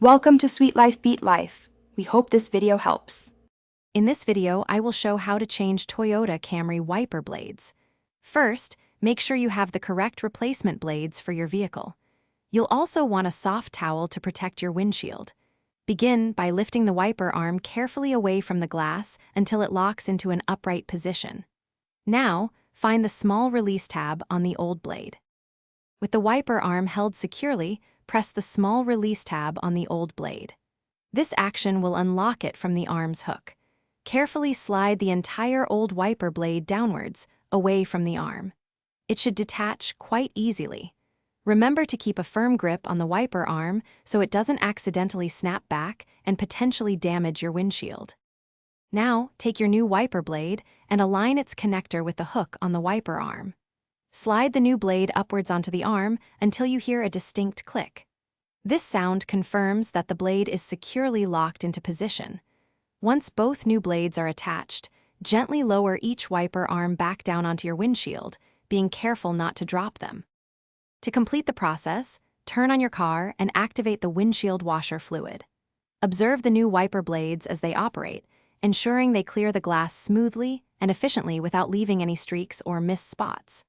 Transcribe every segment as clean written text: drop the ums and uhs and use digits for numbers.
Welcome to Sweet Life Beat Life. We hope this video helps. In this video, I will show how to change Toyota Camry wiper blades. First, make sure you have the correct replacement blades for your vehicle. You'll also want a soft towel to protect your windshield. Begin by lifting the wiper arm carefully away from the glass until it locks into an upright position. Now, find the small release tab on the old blade. With the wiper arm held securely, press the small release tab on the old blade. This action will unlock it from the arm's hook. Carefully slide the entire old wiper blade downwards, away from the arm. It should detach quite easily. Remember to keep a firm grip on the wiper arm so it doesn't accidentally snap back and potentially damage your windshield. Now, take your new wiper blade and align its connector with the hook on the wiper arm. Slide the new blade upwards onto the arm until you hear a distinct click. This sound confirms that the blade is securely locked into position. Once both new blades are attached, gently lower each wiper arm back down onto your windshield, being careful not to drop them. To complete the process, turn on your car and activate the windshield washer fluid. Observe the new wiper blades as they operate, ensuring they clear the glass smoothly and efficiently without leaving any streaks or missed spots.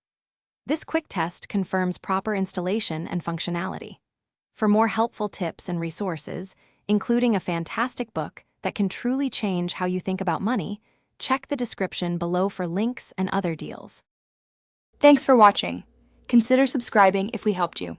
This quick test confirms proper installation and functionality. For more helpful tips and resources, including a fantastic book that can truly change how you think about money, check the description below for links and other deals. Thanks for watching. Consider subscribing if we helped you.